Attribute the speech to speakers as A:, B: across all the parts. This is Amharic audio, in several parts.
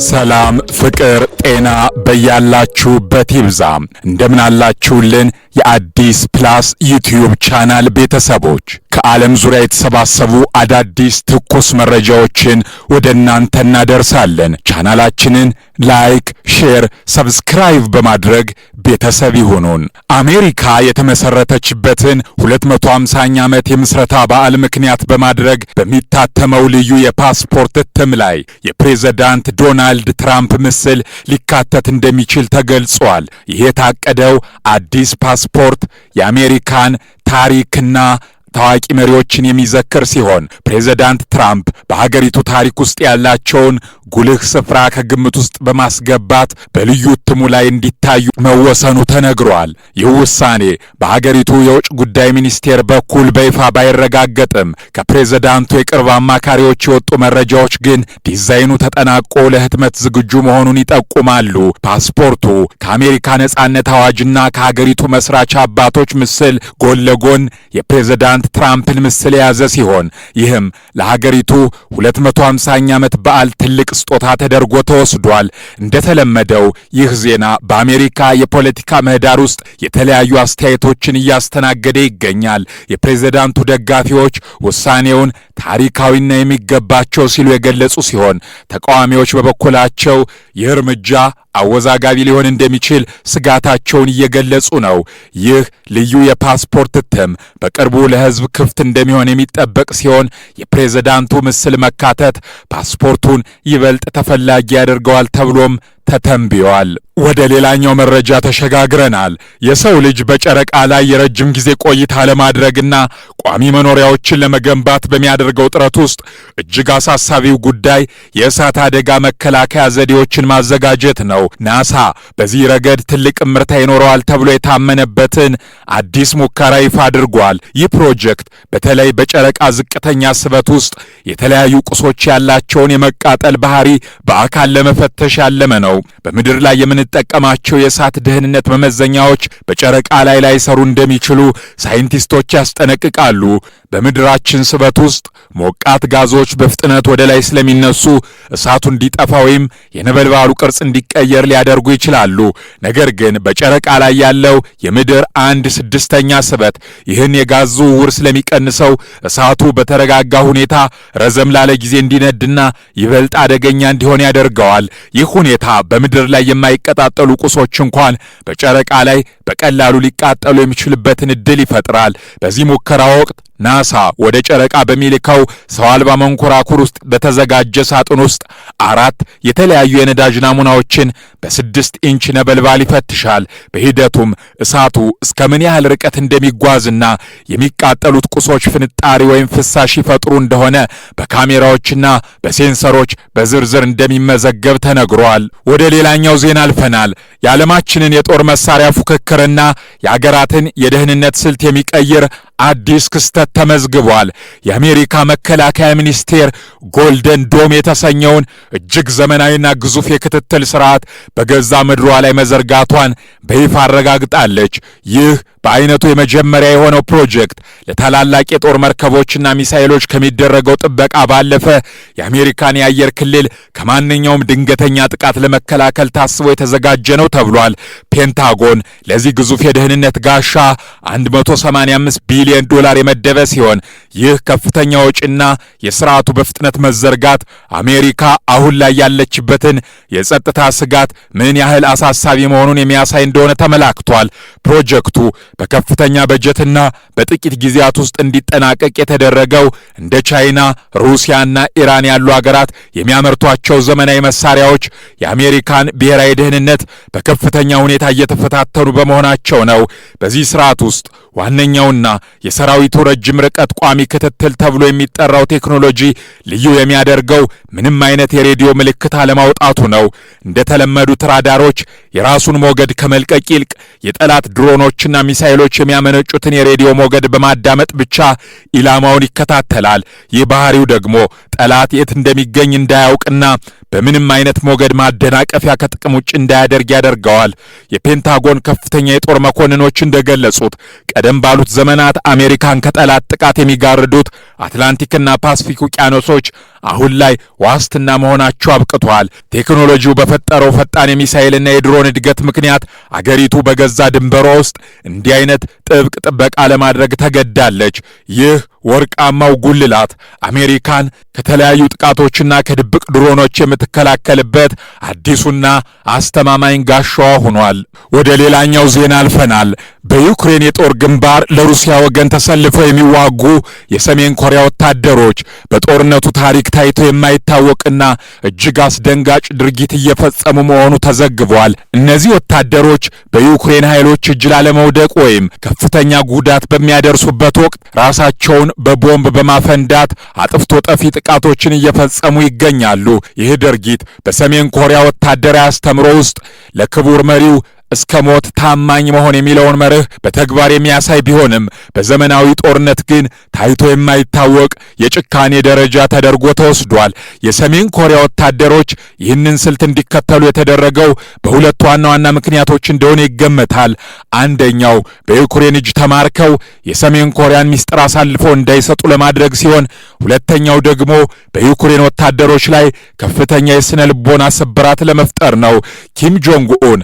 A: ሰላም ፍቅር ጤና በያላችሁበት ይብዛ። እንደምን አላችሁልን? የአዲስ ፕላስ ዩቲዩብ ቻናል ቤተሰቦች ከዓለም ዙሪያ የተሰባሰቡ አዳዲስ ትኩስ መረጃዎችን ወደ እናንተ እናደርሳለን። ቻናላችንን ላይክ፣ ሼር፣ ሰብስክራይብ በማድረግ ቤተሰብ ይሁኑን። አሜሪካ የተመሰረተችበትን 250ኛ ዓመት የምስረታ በዓል ምክንያት በማድረግ በሚታተመው ልዩ የፓስፖርት እትም ላይ የፕሬዝዳንት ዶናልድ ትራምፕ ምስል ሊካተት እንደሚችል ተገልጿል። ይህ የታቀደው አዲስ ፓስፖርት የአሜሪካን ታሪክና ታዋቂ መሪዎችን የሚዘክር ሲሆን ፕሬዝዳንት ትራምፕ በሀገሪቱ ታሪክ ውስጥ ያላቸውን ጉልህ ስፍራ ከግምት ውስጥ በማስገባት በልዩ እትሙ ላይ እንዲታዩ መወሰኑ ተነግሯል። ይህ ውሳኔ በሀገሪቱ የውጭ ጉዳይ ሚኒስቴር በኩል በይፋ ባይረጋገጥም ከፕሬዝዳንቱ የቅርብ አማካሪዎች የወጡ መረጃዎች ግን ዲዛይኑ ተጠናቆ ለህትመት ዝግጁ መሆኑን ይጠቁማሉ። ፓስፖርቱ ከአሜሪካ ነጻነት አዋጅና ከሀገሪቱ መስራች አባቶች ምስል ጎን ለጎን የፕሬዝዳንት ትራምፕን ምስል የያዘ ሲሆን ይህም ለሀገሪቱ 250ኛ ዓመት በዓል ትልቅ ስጦታ ተደርጎ ተወስዷል። እንደተለመደው ይህ ዜና በአሜሪካ የፖለቲካ ምህዳር ውስጥ የተለያዩ አስተያየቶችን እያስተናገደ ይገኛል። የፕሬዝዳንቱ ደጋፊዎች ውሳኔውን ታሪካዊና የሚገባቸው ሲሉ የገለጹ ሲሆን ተቃዋሚዎች በበኩላቸው ይህ እርምጃ አወዛጋቢ ሊሆን እንደሚችል ስጋታቸውን እየገለጹ ነው። ይህ ልዩ የፓስፖርት እትም በቅርቡ ለሕዝብ ክፍት እንደሚሆን የሚጠበቅ ሲሆን የፕሬዝዳንቱ ምስል መካተት ፓስፖርቱን ይበልጥ ተፈላጊ ያደርገዋል ተብሎም ተተንብዮአል። ወደ ሌላኛው መረጃ ተሸጋግረናል። የሰው ልጅ በጨረቃ ላይ የረጅም ጊዜ ቆይታ ለማድረግና ቋሚ መኖሪያዎችን ለመገንባት በሚያደርገው ጥረት ውስጥ እጅግ አሳሳቢው ጉዳይ የእሳት አደጋ መከላከያ ዘዴዎችን ማዘጋጀት ነው። ናሳ በዚህ ረገድ ትልቅ ምርታ ይኖረዋል ተብሎ የታመነበትን አዲስ ሙከራ ይፋ አድርጓል። ይህ ፕሮጀክት በተለይ በጨረቃ ዝቅተኛ ስበት ውስጥ የተለያዩ ቁሶች ያላቸውን የመቃጠል ባህሪ በአካል ለመፈተሽ ያለመ ነው። በምድር ላይ የምንጠቀማቸው የእሳት ደህንነት መመዘኛዎች በጨረቃ ላይ ላይሰሩ እንደሚችሉ ሳይንቲስቶች ያስጠነቅቃሉ። በምድራችን ስበት ውስጥ ሞቃት ጋዞች በፍጥነት ወደ ላይ ስለሚነሱ እሳቱ እንዲጠፋ ወይም የነበልባሉ ቅርጽ እንዲቀየር ሊያደርጉ ይችላሉ። ነገር ግን በጨረቃ ላይ ያለው የምድር 1/6ኛ ስበት ይህን የጋዝ ዝውውር ስለሚቀንሰው እሳቱ በተረጋጋ ሁኔታ ረዘም ላለ ጊዜ እንዲነድና ይበልጥ አደገኛ እንዲሆን ያደርገዋል። ይህ ሁኔታ በምድር ላይ የማይቀጣጠሉ ቁሶች እንኳን በጨረቃ ላይ በቀላሉ ሊቃጠሉ የሚችሉበትን ዕድል ይፈጥራል። በዚህ ሙከራ ወቅት ናሳ ወደ ጨረቃ በሚልከው ሰው አልባ መንኮራኩር ውስጥ በተዘጋጀ ሳጥን ውስጥ 4 የተለያዩ የነዳጅ ናሙናዎችን በ6 ኢንች ነበልባል ይፈትሻል። በሂደቱም እሳቱ እስከ ምን ያህል ርቀት እንደሚጓዝና የሚቃጠሉት ቁሶች ፍንጣሪ ወይም ፍሳሽ ይፈጥሩ እንደሆነ በካሜራዎችና በሴንሰሮች በዝርዝር እንደሚመዘገብ ተነግሯል። ወደ ሌላኛው ዜና አልፈናል። የዓለማችንን የጦር መሳሪያ ፉክክርና የአገራትን የደህንነት ስልት የሚቀይር አዲስ ክስተት ተመዝግቧል። የአሜሪካ መከላከያ ሚኒስቴር ጎልደን ዶም የተሰኘውን እጅግ ዘመናዊና ግዙፍ የክትትል ስርዓት በገዛ ምድሯ ላይ መዘርጋቷን በይፋ አረጋግጣለች። ይህ በአይነቱ የመጀመሪያ የሆነው ፕሮጀክት ለታላላቅ የጦር መርከቦችና ሚሳኤሎች ከሚደረገው ጥበቃ ባለፈ የአሜሪካን የአየር ክልል ከማንኛውም ድንገተኛ ጥቃት ለመከላከል ታስቦ የተዘጋጀ ነው ተብሏል። ፔንታጎን ለዚህ ግዙፍ የደህንነት ጋሻ $185 ቢሊዮን የመደበ ሲሆን ይህ ከፍተኛ ወጪና የስርዓቱ በፍጥነት መዘርጋት አሜሪካ አሁን ላይ ያለችበትን የጸጥታ ስጋት ምን ያህል አሳሳቢ መሆኑን የሚያሳይ እንደሆነ ተመላክቷል። ፕሮጀክቱ በከፍተኛ በጀትና በጥቂት ጊዜያት ውስጥ እንዲጠናቀቅ የተደረገው እንደ ቻይና፣ ሩሲያና ኢራን ያሉ ሀገራት የሚያመርቷቸው ዘመናዊ መሳሪያዎች የአሜሪካን ብሔራዊ ደህንነት በከፍተኛ ሁኔታ እየተፈታተኑ በመሆናቸው ነው። በዚህ ስርዓት ውስጥ ዋነኛውና የሰራዊቱ ረጅም ርቀት ቋሚ ክትትል ተብሎ የሚጠራው ቴክኖሎጂ ልዩ የሚያደርገው ምንም አይነት የሬዲዮ ምልክት አለማውጣቱ ነው። እንደተለመዱት ራዳሮች የራሱን ሞገድ ከመልቀቅ ይልቅ የጠላት ድሮኖችና ሚሳኤሎች የሚያመነጩትን የሬዲዮ ሞገድ በማዳመጥ ብቻ ኢላማውን ይከታተላል። ይህ ባህሪው ደግሞ ጠላት የት እንደሚገኝ እንዳያውቅና በምንም አይነት ሞገድ ማደናቀፊያ ከጥቅም ውጭ እንዳያደርግ ያደርገዋል። የፔንታጎን ከፍተኛ የጦር መኮንኖች እንደገለጹት ቀደም ባሉት ዘመናት አሜሪካን ከጠላት ጥቃት የሚጋርዱት አትላንቲክና ፓሲፊክ ውቅያኖሶች አሁን ላይ ዋስትና መሆናቸው አብቅቷል። ቴክኖሎጂው በፈጠረው ፈጣን የሚሳኤልና የድሮን እድገት ምክንያት አገሪቱ በገዛ ድንበሯ ውስጥ እንዲህ አይነት ጥብቅ ጥበቃ ለማድረግ ተገዳለች። ይህ ወርቃማው ጉልላት አሜሪካን ከተለያዩ ጥቃቶችና ከድብቅ ድሮኖች የምትከላከልበት አዲሱና አስተማማኝ ጋሻዋ ሆኗል። ወደ ሌላኛው ዜና አልፈናል። በዩክሬን የጦር ግንባር ለሩሲያ ወገን ተሰልፈው የሚዋጉ የሰሜን ኮሪያ ወታደሮች በጦርነቱ ታሪክ ታይቶ የማይታወቅና እጅግ አስደንጋጭ ድርጊት እየፈጸሙ መሆኑ ተዘግቧል። እነዚህ ወታደሮች በዩክሬን ኃይሎች እጅ ላለመውደቅ ወይም ከፍተኛ ጉዳት በሚያደርሱበት ወቅት ራሳቸውን በቦምብ በማፈንዳት አጥፍቶ ጠፊ ጥቃቶችን እየፈጸሙ ይገኛሉ። ይህ ድርጊት በሰሜን ኮሪያ ወታደራዊ አስተምሮ ውስጥ ለክቡር መሪው እስከ ሞት ታማኝ መሆን የሚለውን መርህ በተግባር የሚያሳይ ቢሆንም በዘመናዊ ጦርነት ግን ታይቶ የማይታወቅ የጭካኔ ደረጃ ተደርጎ ተወስዷል። የሰሜን ኮሪያ ወታደሮች ይህንን ስልት እንዲከተሉ የተደረገው በሁለት ዋና ዋና ምክንያቶች እንደሆነ ይገመታል። አንደኛው በዩክሬን እጅ ተማርከው የሰሜን ኮሪያን ሚስጥር አሳልፈው እንዳይሰጡ ለማድረግ ሲሆን፣ ሁለተኛው ደግሞ በዩክሬን ወታደሮች ላይ ከፍተኛ የስነ ልቦና ስብራት ለመፍጠር ነው። ኪም ጆንግ ኡን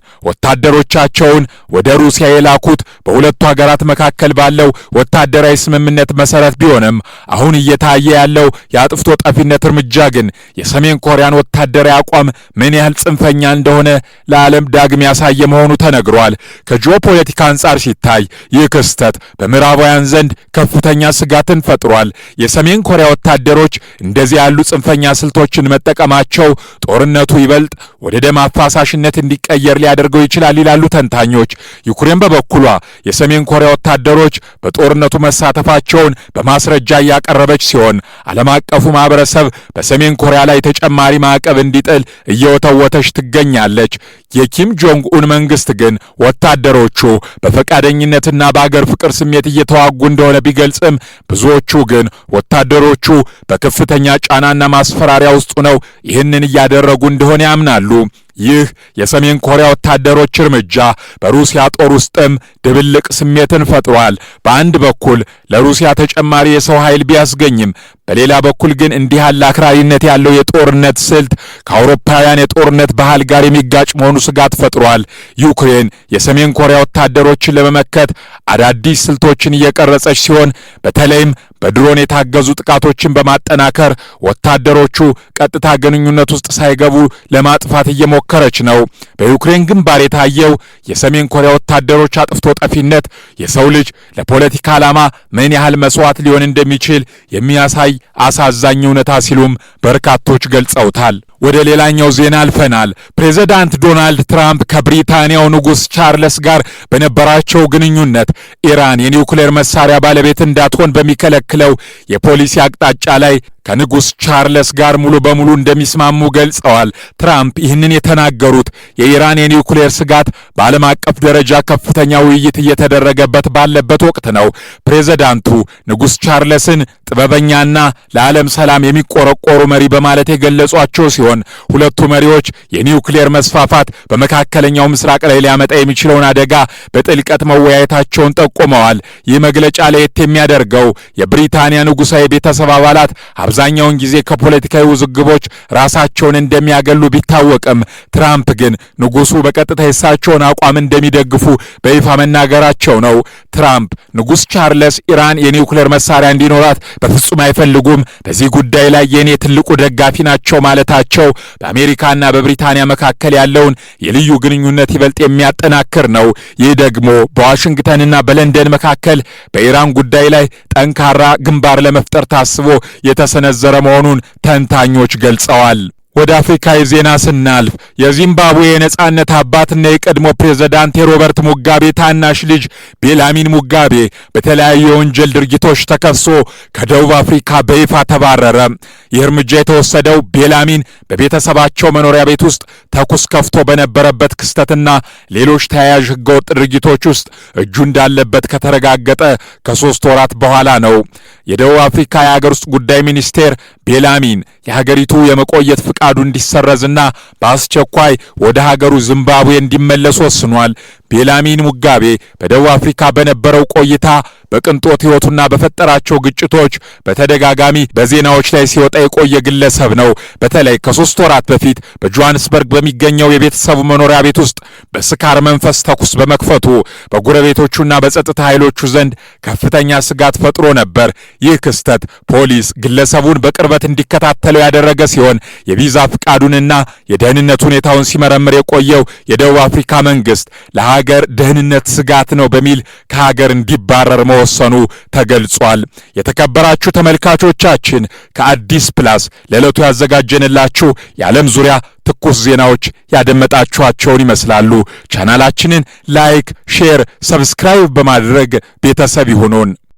A: ወታደሮቻቸውን ወደ ሩሲያ የላኩት በሁለቱ ሀገራት መካከል ባለው ወታደራዊ ስምምነት መሰረት ቢሆንም አሁን እየታየ ያለው የአጥፍቶ ጠፊነት እርምጃ ግን የሰሜን ኮሪያን ወታደራዊ አቋም ምን ያህል ጽንፈኛ እንደሆነ ለዓለም ዳግም ያሳየ መሆኑ ተነግሯል። ከጂኦፖለቲካ አንጻር ሲታይ ይህ ክስተት በምዕራባውያን ዘንድ ከፍተኛ ስጋትን ፈጥሯል። የሰሜን ኮሪያ ወታደሮች እንደዚህ ያሉ ጽንፈኛ ስልቶችን መጠቀማቸው ጦርነቱ ይበልጥ ወደ ደም አፋሳሽነት እንዲቀየር ሊያደርገው ይችላል ይላሉ ተንታኞች። ዩክሬን በበኩሏ የሰሜን ኮሪያ ወታደሮች በጦርነቱ መሳተፋቸውን በማስረጃ እያቀረበች ሲሆን ዓለም አቀፉ ማህበረሰብ በሰሜን ኮሪያ ላይ ተጨማሪ ማዕቀብ እንዲጥል እየወተወተች ትገኛለች። የኪም ጆንግ ኡን መንግስት ግን ወታደሮቹ በፈቃደኝነትና በአገር ፍቅር ስሜት እየተዋጉ እንደሆነ ቢገልጽም ብዙዎቹ ግን ወታደሮቹ በከፍተኛ ጫናና ማስፈራሪያ ውስጥ ነው ይህንን እያደረጉ እንደሆነ ያምናሉ። ይህ የሰሜን ኮሪያ ወታደሮች እርምጃ በሩሲያ ጦር ውስጥም ድብልቅ ስሜትን ፈጥሯል። በአንድ በኩል ለሩሲያ ተጨማሪ የሰው ኃይል ቢያስገኝም፣ በሌላ በኩል ግን እንዲህ ያለ አክራሪነት ያለው የጦርነት ስልት ከአውሮፓውያን የጦርነት ባህል ጋር የሚጋጭ መሆኑ ስጋት ፈጥሯል። ዩክሬን የሰሜን ኮሪያ ወታደሮችን ለመመከት አዳዲስ ስልቶችን እየቀረጸች ሲሆን በተለይም በድሮን የታገዙ ጥቃቶችን በማጠናከር ወታደሮቹ ቀጥታ ግንኙነት ውስጥ ሳይገቡ ለማጥፋት እየሞከረች ነው። በዩክሬን ግንባር የታየው የሰሜን ኮሪያ ወታደሮች አጥፍቶ ጠፊነት የሰው ልጅ ለፖለቲካ ዓላማ ምን ያህል መስዋዕት ሊሆን እንደሚችል የሚያሳይ አሳዛኝ እውነታ ሲሉም በርካቶች ገልጸውታል። ወደ ሌላኛው ዜና አልፈናል። ፕሬዝዳንት ዶናልድ ትራምፕ ከብሪታንያው ንጉሥ ቻርለስ ጋር በነበራቸው ግንኙነት ኢራን የኒውክሌር መሳሪያ ባለቤት እንዳትሆን በሚከለክለው የፖሊሲ አቅጣጫ ላይ ከንጉሥ ቻርለስ ጋር ሙሉ በሙሉ እንደሚስማሙ ገልጸዋል። ትራምፕ ይህንን የተናገሩት የኢራን የኒውክሌር ስጋት በዓለም አቀፍ ደረጃ ከፍተኛ ውይይት እየተደረገበት ባለበት ወቅት ነው። ፕሬዝዳንቱ ንጉሥ ቻርለስን ጥበበኛና ለዓለም ሰላም የሚቆረቆሩ መሪ በማለት የገለጿቸው ሲሆን ሁለቱ መሪዎች የኒውክሌር መስፋፋት በመካከለኛው ምስራቅ ላይ ሊያመጣ የሚችለውን አደጋ በጥልቀት መወያየታቸውን ጠቁመዋል። ይህ መግለጫ ለየት የሚያደርገው የብሪታንያ ንጉሣዊ ቤተሰብ አባላት አብዛኛውን ጊዜ ከፖለቲካዊ ውዝግቦች ራሳቸውን እንደሚያገሉ ቢታወቅም ትራምፕ ግን ንጉሱ በቀጥታ የሳቸውን አቋም እንደሚደግፉ በይፋ መናገራቸው ነው። ትራምፕ ንጉሥ ቻርለስ ኢራን የኒውክሌር መሳሪያ እንዲኖራት በፍጹም አይፈልጉም፣ በዚህ ጉዳይ ላይ የኔ ትልቁ ደጋፊ ናቸው ማለታቸው በአሜሪካና በብሪታንያ መካከል ያለውን የልዩ ግንኙነት ይበልጥ የሚያጠናክር ነው። ይህ ደግሞ በዋሽንግተንና በለንደን መካከል በኢራን ጉዳይ ላይ ጠንካራ ግንባር ለመፍጠር ታስቦ የተሰነዘረ መሆኑን ተንታኞች ገልጸዋል። ወደ አፍሪካዊ ዜና ስናልፍ የዚምባብዌ የነጻነት አባትና የቀድሞ ፕሬዝዳንት የሮበርት ሙጋቤ ታናሽ ልጅ ቤላሚን ሙጋቤ በተለያዩ የወንጀል ድርጊቶች ተከሶ ከደቡብ አፍሪካ በይፋ ተባረረ። ይህ እርምጃ የተወሰደው ቤላሚን በቤተሰባቸው መኖሪያ ቤት ውስጥ ተኩስ ከፍቶ በነበረበት ክስተትና ሌሎች ተያያዥ ህገወጥ ድርጊቶች ውስጥ እጁ እንዳለበት ከተረጋገጠ ከ3 ወራት በኋላ ነው። የደቡብ አፍሪካ የአገር ውስጥ ጉዳይ ሚኒስቴር ቤላሚን የሀገሪቱ የመቆየት ፍቃዱ እንዲሰረዝና በአስቸኳይ ወደ ሀገሩ ዚምባብዌ እንዲመለስ ወስኗል። ቤላሚን ሙጋቤ በደቡብ አፍሪካ በነበረው ቆይታ በቅንጦት ሕይወቱና በፈጠራቸው ግጭቶች በተደጋጋሚ በዜናዎች ላይ ሲወጣ የቆየ ግለሰብ ነው። በተለይ ከ3 ወራት በፊት በጆሃንስበርግ በሚገኘው የቤተሰቡ መኖሪያ ቤት ውስጥ በስካር መንፈስ ተኩስ በመክፈቱ በጎረቤቶቹና በጸጥታ ኃይሎቹ ዘንድ ከፍተኛ ስጋት ፈጥሮ ነበር። ይህ ክስተት ፖሊስ ግለሰቡን በቅርበት እንዲከታተለው ያደረገ ሲሆን የቪዛ ፍቃዱንና የደህንነት ሁኔታውን ሲመረምር የቆየው የደቡብ አፍሪካ መንግስት ለሀገር ደህንነት ስጋት ነው በሚል ከሀገር እንዲባረር መወሰኑ ተገልጿል። የተከበራችሁ ተመልካቾቻችን ከአዲስ ፕላስ ለዕለቱ ያዘጋጀንላችሁ የዓለም ዙሪያ ትኩስ ዜናዎች ያደመጣችኋቸውን ይመስላሉ። ቻናላችንን ላይክ፣ ሼር፣ ሰብስክራይብ በማድረግ ቤተሰብ ይሁኑን።